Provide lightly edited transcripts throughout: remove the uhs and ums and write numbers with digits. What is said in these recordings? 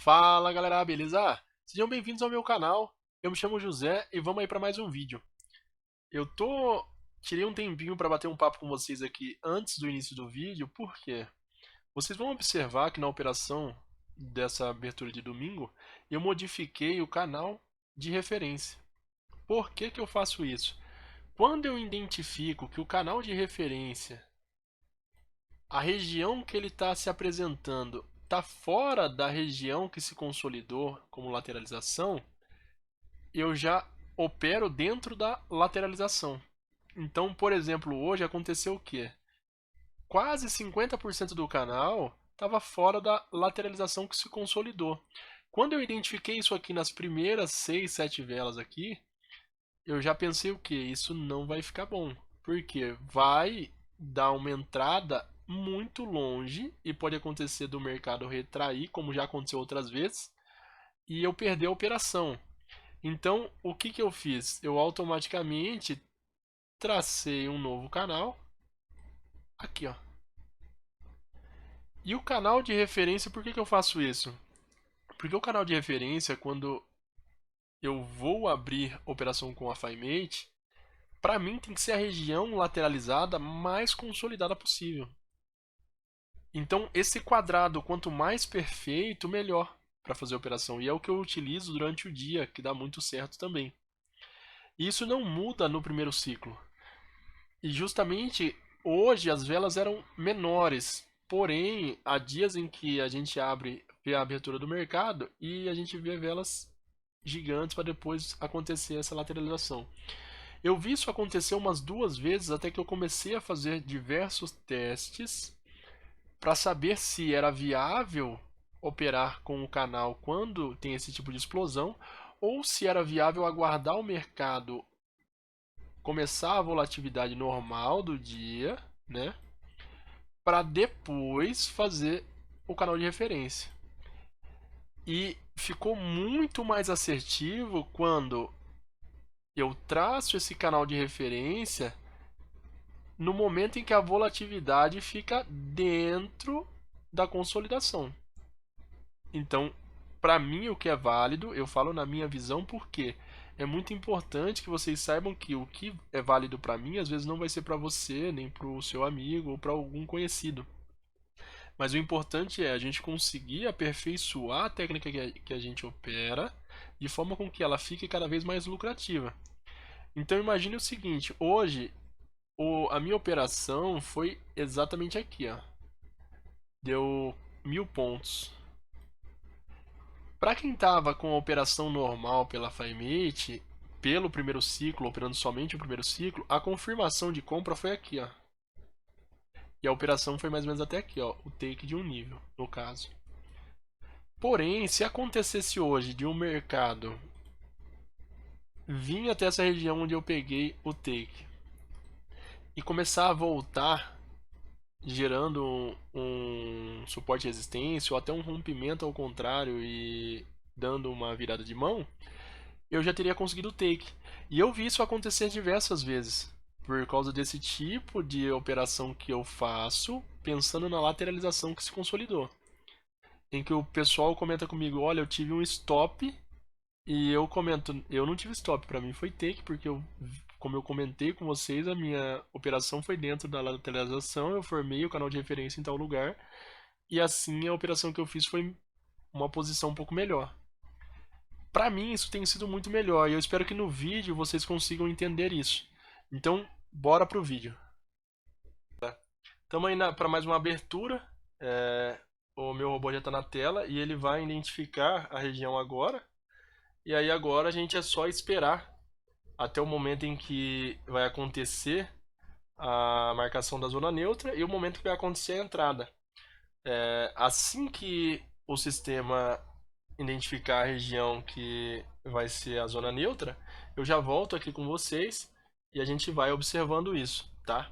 Fala galera, beleza? Sejam bem-vindos ao meu canal. Eu me chamo José e vamos aí para mais um vídeo. Eu tô tirei um tempinho para bater um papo com vocês aqui antes do início do vídeo, porque vocês vão observar que na operação dessa abertura de domingo eu modifiquei o canal de referência. Por que que eu faço isso? Quando eu identifico que o canal de referência, a região que ele está se apresentando, está fora da região que se consolidou como lateralização, eu já opero dentro da lateralização. Então, por exemplo, hoje aconteceu o quê? Quase 50% do canal estava fora da lateralização que se consolidou. Quando eu identifiquei isso aqui nas primeiras 6, 7 velas aqui, eu já pensei o quê? Isso não vai ficar bom. Porque vai dar uma entrada muito longe e pode acontecer do mercado retrair, como já aconteceu outras vezes, e eu perder a operação. Então, o que que eu fiz? Eu automaticamente tracei um novo canal aqui, ó. E o canal de referência, por que que eu faço isso? Porque o canal de referência, quando eu vou abrir operação com a FiMate, para mim tem que ser a região lateralizada mais consolidada possível. Então, esse quadrado, quanto mais perfeito, melhor para fazer a operação. E é o que eu utilizo durante o dia, que dá muito certo também. E isso não muda no primeiro ciclo. E justamente hoje as velas eram menores. Porém, há dias em que a gente vê a abertura do mercado e a gente vê velas gigantes para depois acontecer essa lateralização. Eu vi isso acontecer umas duas vezes até que eu comecei a fazer diversos testes para saber se era viável operar com o canal quando tem esse tipo de explosão ou se era viável aguardar o mercado começar a volatilidade normal do dia, né, para depois fazer o canal de referência. E ficou muito mais assertivo quando eu traço esse canal de referência no momento em que a volatilidade fica dentro da consolidação. Então, para mim, o que é válido, eu falo na minha visão, porque é muito importante que vocês saibam que o que é válido para mim, às vezes não vai ser para você, nem para o seu amigo ou para algum conhecido. Mas o importante é a gente conseguir aperfeiçoar a técnica que a gente opera de forma com que ela fique cada vez mais lucrativa. Então imagine o seguinte, hoje a minha operação foi exatamente aqui, ó. Deu 1.000 pontos. Para quem estava com a operação normal pela FiMate, pelo primeiro ciclo, operando somente o primeiro ciclo, a confirmação de compra foi aqui, ó. E a operação foi mais ou menos até aqui, ó, o take de um nível, no caso. Porém, se acontecesse hoje de um mercado vir até essa região onde eu peguei o take e começar a voltar, gerando um suporte de resistência ou até um rompimento ao contrário e dando uma virada de mão, eu já teria conseguido o take. E eu vi isso acontecer diversas vezes, por causa desse tipo de operação que eu faço, pensando na lateralização que se consolidou. Em que o pessoal comenta comigo, olha, eu tive um stop, e eu comento, eu não tive stop, para mim foi take, porque como eu comentei com vocês, a minha operação foi dentro da lateralização, eu formei o canal de referência em tal lugar, e assim a operação que eu fiz foi uma posição um pouco melhor. Para mim isso tem sido muito melhor e eu espero que no vídeo vocês consigam entender isso. Então, bora pro vídeo. Estamos aí para mais uma abertura. O meu robô já está na tela e ele vai identificar a região agora. E aí agora a gente é só esperar até o momento em que vai acontecer a marcação da zona neutra e o momento que vai acontecer a entrada. Assim que o sistema identificar a região que vai ser a zona neutra, eu já volto aqui com vocês e a gente vai observando isso, tá?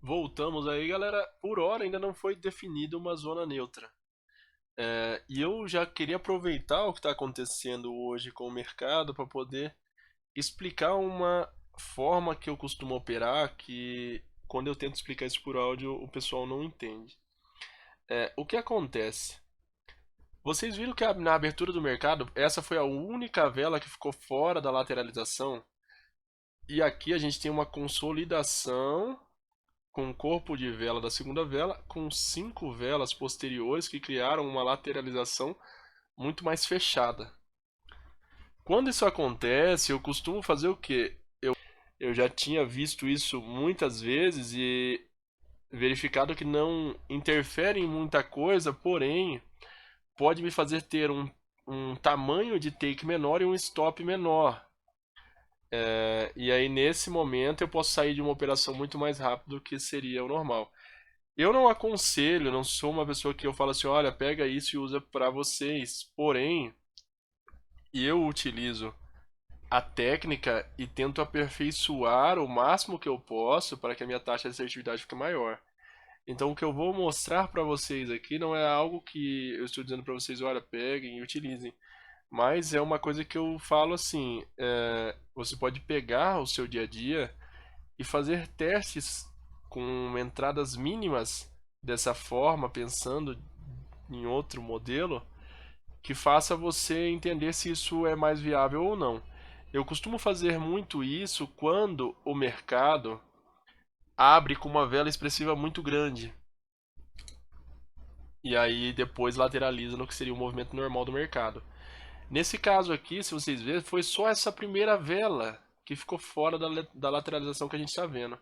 Voltamos aí, galera. Por hora ainda não foi definida uma zona neutra. E eu já queria aproveitar o que está acontecendo hoje com o mercado para poder explicar uma forma que eu costumo operar que quando eu tento explicar isso por áudio o pessoal não entende. O que acontece? Vocês viram que na abertura do mercado, essa foi a única vela que ficou fora da lateralização? E aqui a gente tem uma consolidação com o corpo de vela da segunda vela, com 5 velas posteriores que criaram uma lateralização muito mais fechada. Quando isso acontece, eu costumo fazer o quê? Eu já tinha visto isso muitas vezes e verificado que não interfere em muita coisa, porém pode me fazer ter um tamanho de take menor e um stop menor. E aí nesse momento eu posso sair de uma operação muito mais rápido do que seria o normal. Eu não aconselho, não sou uma pessoa que eu falo assim, olha, pega isso e usa para vocês. Porém, eu utilizo a técnica e tento aperfeiçoar o máximo que eu posso para que a minha taxa de assertividade fique maior. Então, o que eu vou mostrar para vocês aqui não é algo que eu estou dizendo para vocês, olha, peguem e utilizem. Mas é uma coisa que eu falo assim, você pode pegar o seu dia a dia e fazer testes com entradas mínimas dessa forma, pensando em outro modelo, que faça você entender se isso é mais viável ou não. Eu costumo fazer muito isso quando o mercado abre com uma vela expressiva muito grande. E aí depois lateraliza no que seria o movimento normal do mercado. Nesse caso aqui, se vocês verem, foi só essa primeira vela que ficou fora da lateralização que a gente está vendo.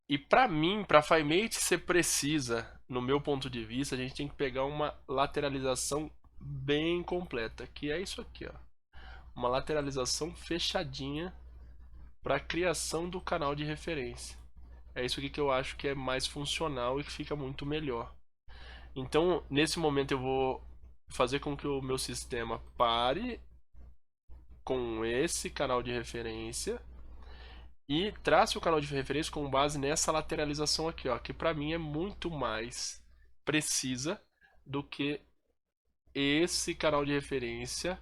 E para mim, para FiMate ser precisa, no meu ponto de vista, a gente tem que pegar uma lateralização bem completa, que é isso aqui, ó. Uma lateralização fechadinha para a criação do canal de referência. É isso aqui que eu acho que é mais funcional e que fica muito melhor. Então, nesse momento eu vou fazer com que o meu sistema pare com esse canal de referência e trace o canal de referência com base nessa lateralização aqui, ó, que para mim é muito mais precisa do que esse canal de referência,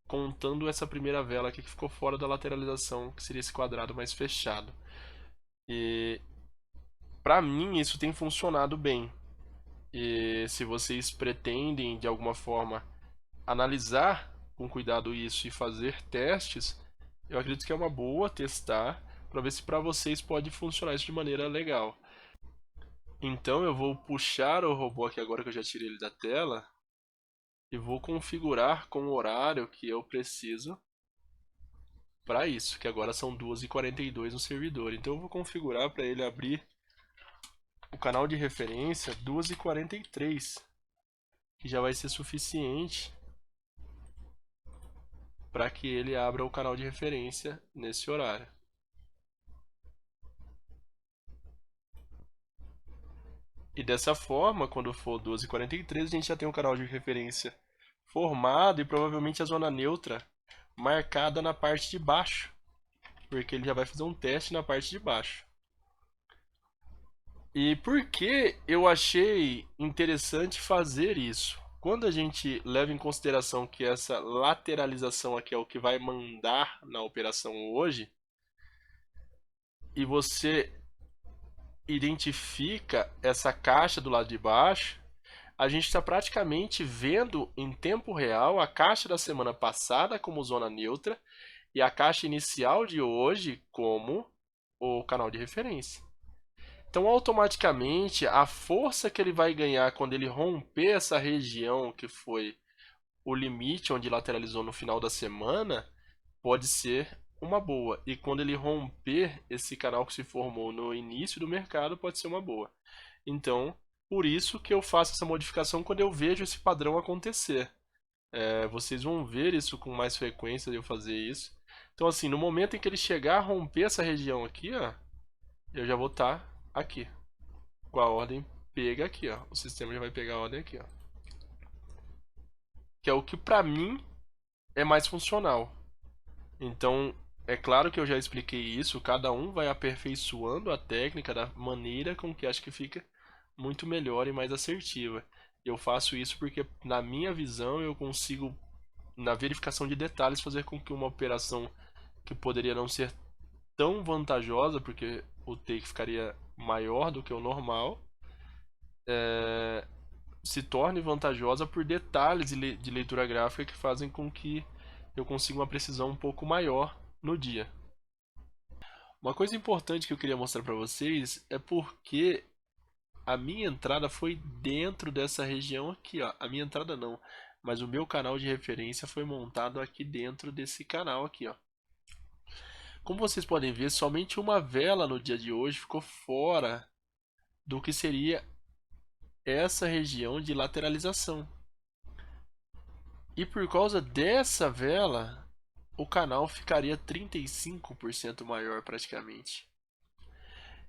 contando essa primeira vela aqui que ficou fora da lateralização, que seria esse quadrado mais fechado. E para mim isso tem funcionado bem. E se vocês pretendem de alguma forma analisar com cuidado isso e fazer testes, eu acredito que é uma boa testar para ver se para vocês pode funcionar isso de maneira legal. Então eu vou puxar o robô aqui agora que eu já tirei ele da tela e vou configurar com o horário que eu preciso para isso, que agora são 2h42 no servidor. Então eu vou configurar para ele abrir o canal de referência 2h43, que já vai ser suficiente para que ele abra o canal de referência nesse horário. E dessa forma, quando for 2h43, a gente já tem um canal de referência formado e provavelmente a zona neutra marcada na parte de baixo, porque ele já vai fazer um teste na parte de baixo. E por que eu achei interessante fazer isso? Quando a gente leva em consideração que essa lateralização aqui é o que vai mandar na operação hoje, e você identifica essa caixa do lado de baixo, a gente está praticamente vendo em tempo real a caixa da semana passada como zona neutra e a caixa inicial de hoje como o canal de referência. Então, automaticamente, a força que ele vai ganhar quando ele romper essa região que foi o limite onde lateralizou no final da semana pode ser uma boa. E quando ele romper esse canal que se formou no início do mercado, pode ser uma boa. Então, por isso que eu faço essa modificação quando eu vejo esse padrão acontecer. Vocês vão ver isso com mais frequência de eu fazer isso. Então, assim, no momento em que ele chegar a romper essa região aqui, ó, eu já vou estar aqui, com a ordem pega aqui, ó. O sistema já vai pegar a ordem aqui, ó. Que é o que pra mim é mais funcional. Então, é claro que eu já expliquei isso, cada um vai aperfeiçoando a técnica da maneira com que acho que fica muito melhor e mais assertiva. Eu faço isso porque, na minha visão, eu consigo, na verificação de detalhes, fazer com que uma operação que poderia não ser tão vantajosa, porque o take ficaria maior do que o normal, se torne vantajosa por detalhes de leitura gráfica que fazem com que eu consiga uma precisão um pouco maior no dia. Uma coisa importante que eu queria mostrar para vocês é porque a minha entrada foi dentro dessa região aqui, ó. A minha entrada não, mas o meu canal de referência foi montado aqui dentro desse canal aqui, ó. Como vocês podem ver, somente uma vela no dia de hoje ficou fora do que seria essa região de lateralização. E por causa dessa vela, o canal ficaria 35% maior praticamente.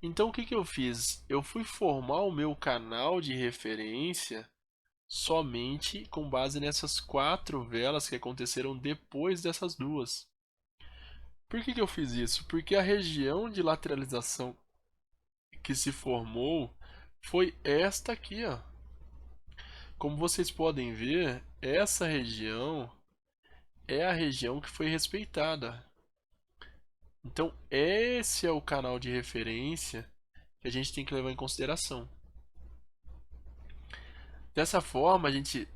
Então o que que eu fiz? Eu fui formar o meu canal de referência somente com base nessas 4 velas que aconteceram depois dessas duas. Por que que eu fiz isso? Porque a região de lateralização que se formou foi esta aqui, ó. Como vocês podem ver, essa região é a região que foi respeitada. Então, esse é o canal de referência que a gente tem que levar em consideração. Dessa forma, a gente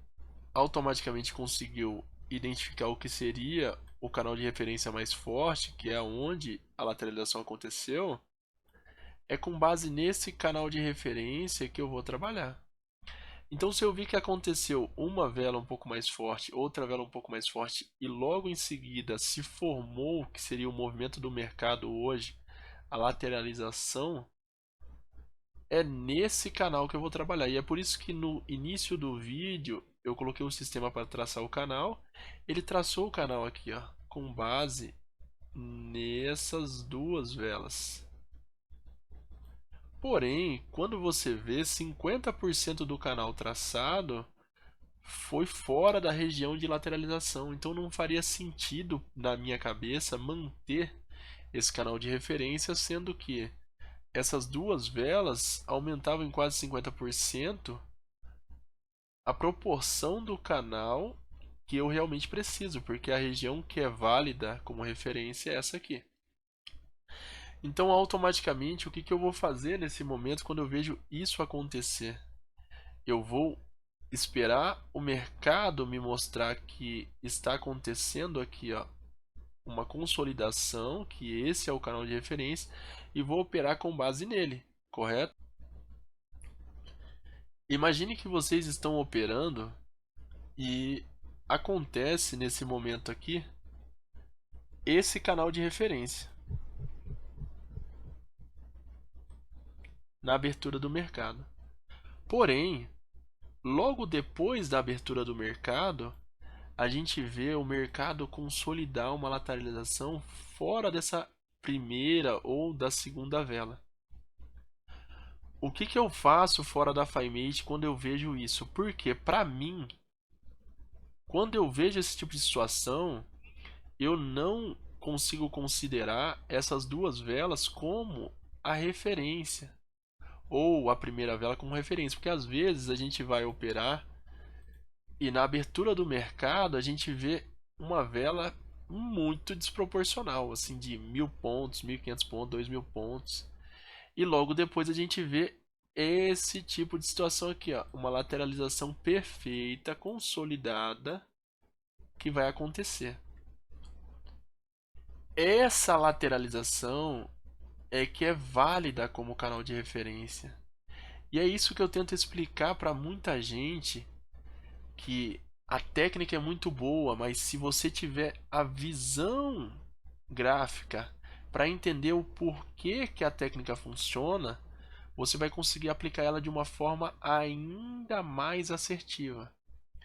automaticamente conseguiu identificar o que seria o canal de referência mais forte, que é onde a lateralização aconteceu. É com base nesse canal de referência que eu vou trabalhar. Então, se eu vi que aconteceu uma vela um pouco mais forte, outra vela um pouco mais forte, e logo em seguida se formou o que seria o movimento do mercado hoje, a lateralização, é nesse canal que eu vou trabalhar. E é por isso que no início do vídeo eu coloquei um sistema para traçar o canal. Ele traçou o canal aqui, ó, com base nessas duas velas. Porém, quando você vê 50% do canal traçado, foi fora da região de lateralização, então não faria sentido na minha cabeça manter esse canal de referência, sendo que essas duas velas aumentavam em quase 50% a proporção do canal que eu realmente preciso, porque a região que é válida como referência é essa aqui. Então, automaticamente, o que eu vou fazer nesse momento quando eu vejo isso acontecer? Eu vou esperar o mercado me mostrar que está acontecendo aqui, ó, uma consolidação, que esse é o canal de referência, e vou operar com base nele, correto? Imagine que vocês estão operando e acontece nesse momento aqui esse canal de referência na abertura do mercado. Porém, logo depois da abertura do mercado, a gente vê o mercado consolidar uma lateralização fora dessa primeira ou da segunda vela. O que que eu faço fora da FiMate quando eu vejo isso? Porque, para mim, quando eu vejo esse tipo de situação, eu não consigo considerar essas duas velas como a referência, ou a primeira vela como referência, porque às vezes a gente vai operar e na abertura do mercado a gente vê uma vela muito desproporcional, assim, de 1.000 pontos, 1.500 pontos, 2.000 pontos. E logo depois a gente vê esse tipo de situação aqui, ó, uma lateralização perfeita, consolidada, que vai acontecer. Essa lateralização é que é válida como canal de referência. E é isso que eu tento explicar para muita gente, que a técnica é muito boa, mas se você tiver a visão gráfica para entender o porquê que a técnica funciona, você vai conseguir aplicar ela de uma forma ainda mais assertiva.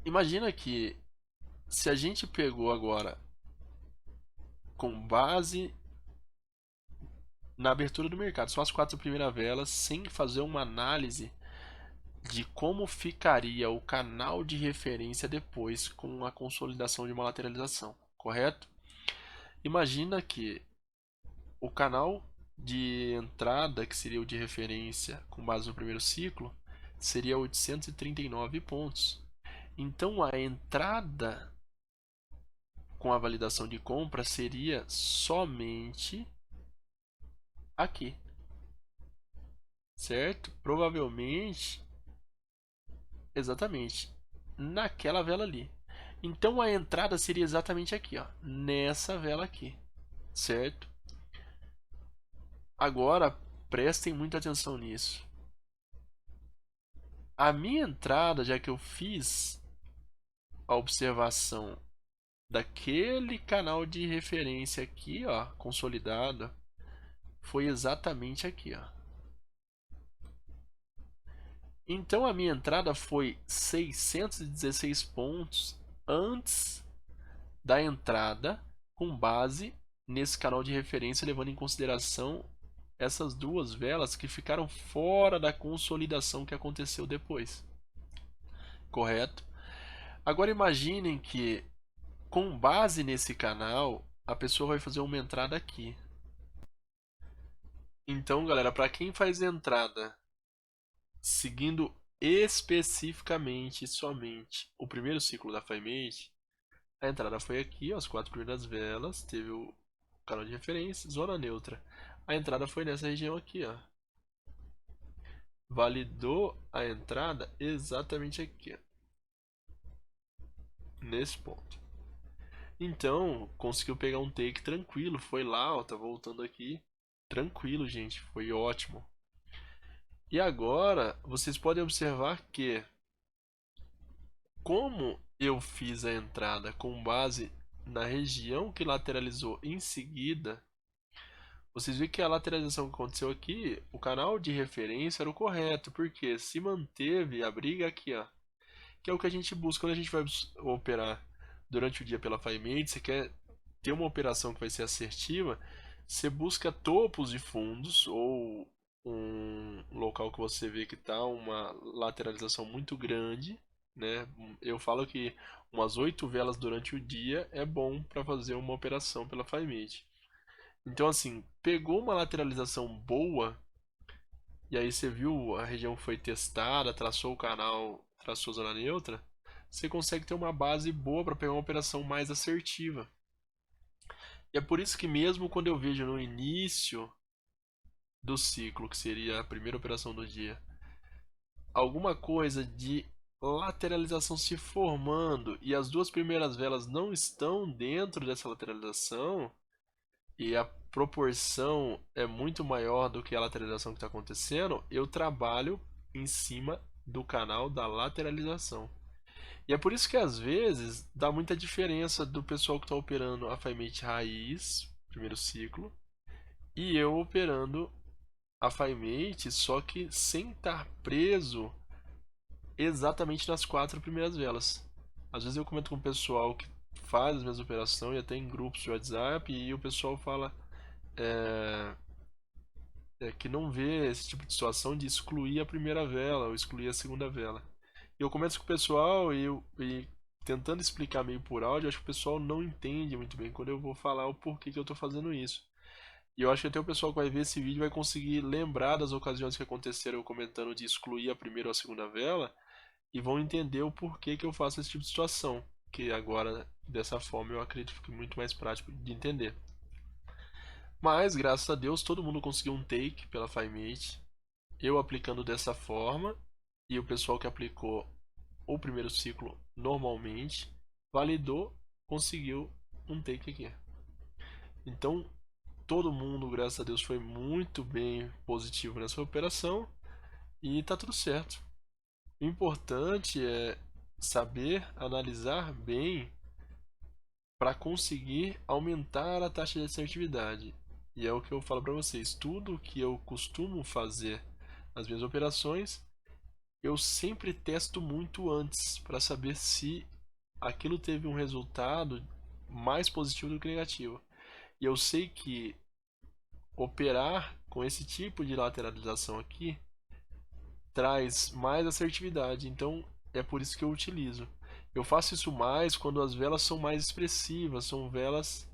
Imagina que se a gente pegou agora com base na abertura do mercado, só as 4 primeiras velas, sem fazer uma análise de como ficaria o canal de referência depois com a consolidação de uma lateralização, correto? Imagina que o canal de entrada, que seria o de referência com base no primeiro ciclo, seria 839 pontos. Então a entrada com a validação de compra seria somente aqui, certo? Provavelmente, exatamente, naquela vela ali. Então a entrada seria exatamente aqui, ó, nessa vela aqui, certo? Agora prestem muita atenção nisso. A minha entrada, já que eu fiz a observação daquele canal de referência aqui, ó, consolidado, foi exatamente aqui, ó. Então a minha entrada foi 616 pontos antes da entrada, com base nesse canal de referência, levando em consideração essas duas velas que ficaram fora da consolidação que aconteceu depois. Correto? Agora imaginem que, com base nesse canal, a pessoa vai fazer uma entrada aqui. Então, galera, para quem faz entrada seguindo especificamente somente o primeiro ciclo da FireMate, a entrada foi aqui, ó, as 4 primeiras velas, teve o canal de referência, zona neutra. A entrada foi nessa região aqui, ó. Validou a entrada exatamente aqui, ó, nesse ponto. Então, conseguiu pegar um take tranquilo, foi lá, ó, tá voltando aqui. Tranquilo, gente, foi ótimo. E agora, vocês podem observar que, como eu fiz a entrada com base na região que lateralizou em seguida, vocês veem que a lateralização que aconteceu aqui, o canal de referência era o correto, porque se manteve a briga aqui, ó, que é o que a gente busca quando a gente vai operar durante o dia pela FireMate. Você quer ter uma operação que vai ser assertiva, você busca topos de fundos ou um local que você vê que está uma lateralização muito grande, né? Eu falo que umas 8 velas durante o dia é bom para fazer uma operação pela FireMate. Então, assim, pegou uma lateralização boa, e aí você viu a região foi testada, traçou o canal, traçou a zona neutra, você consegue ter uma base boa para pegar uma operação mais assertiva. E é por isso que, mesmo quando eu vejo no início do ciclo, que seria a primeira operação do dia, alguma coisa de lateralização se formando e as 2 primeiras velas não estão dentro dessa lateralização, e a proporção é muito maior do que a lateralização que está acontecendo, eu trabalho em cima do canal da lateralização. E é por isso que às vezes dá muita diferença do pessoal que está operando a FireMate raiz, primeiro ciclo, e eu operando a FireMate, só que sem estar preso exatamente nas 4 primeiras velas. Às vezes eu comento com o pessoal que faz as minhas operações, e até em grupos de WhatsApp, e o pessoal fala é, que não vê esse tipo de situação de excluir a primeira vela ou excluir a segunda vela. E eu comento com o pessoal e tentando explicar meio por áudio, acho que o pessoal não entende muito bem quando eu vou falar o porquê que eu estou fazendo isso. E eu acho que até o pessoal que vai ver esse vídeo vai conseguir lembrar das ocasiões que aconteceram eu comentando de excluir a primeira ou a segunda vela e vão entender o porquê que eu faço esse tipo de situação. Que agora, dessa forma, eu acredito que fique muito mais prático de entender. Mas, graças a Deus, todo mundo conseguiu um take pela FireMate. Eu aplicando dessa forma e o pessoal que aplicou o primeiro ciclo normalmente validou, conseguiu um take aqui. Então, todo mundo, graças a Deus, foi muito bem positivo nessa operação e tá tudo certo. O importante é saber analisar bem para conseguir aumentar a taxa de assertividade. E é o que eu falo para vocês, tudo que eu costumo fazer nas minhas operações, eu sempre testo muito antes para saber se aquilo teve um resultado mais positivo do que negativo. E eu sei que operar com esse tipo de lateralização aqui traz mais assertividade, então é por isso que eu utilizo. Eu faço isso mais quando as velas são mais expressivas, são velas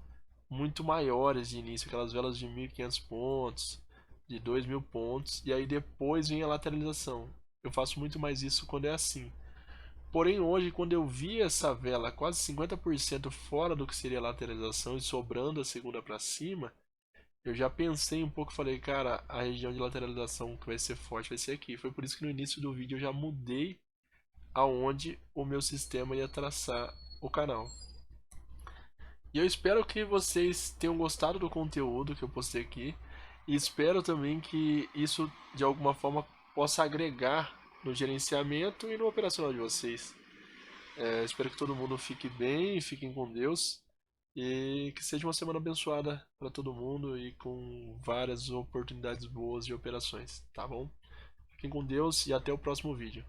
muito maiores de início, aquelas velas de 1.500 pontos, de 2.000 pontos, e aí depois vem a lateralização. Eu faço muito mais isso quando é assim. Porém, hoje, quando eu vi essa vela quase 50% fora do que seria a lateralização e sobrando a segunda para cima, eu já pensei um pouco, falei, cara, a região de lateralização que vai ser forte vai ser aqui. Foi por isso que no início do vídeo eu já mudei aonde o meu sistema ia traçar o canal. E eu espero que vocês tenham gostado do conteúdo que eu postei aqui. E espero também que isso de alguma forma possa agregar no gerenciamento e no operacional de vocês. Espero que todo mundo fique bem, fiquem com Deus e que seja uma semana abençoada para todo mundo e com várias oportunidades boas de operações, tá bom? Fiquem com Deus e até o próximo vídeo.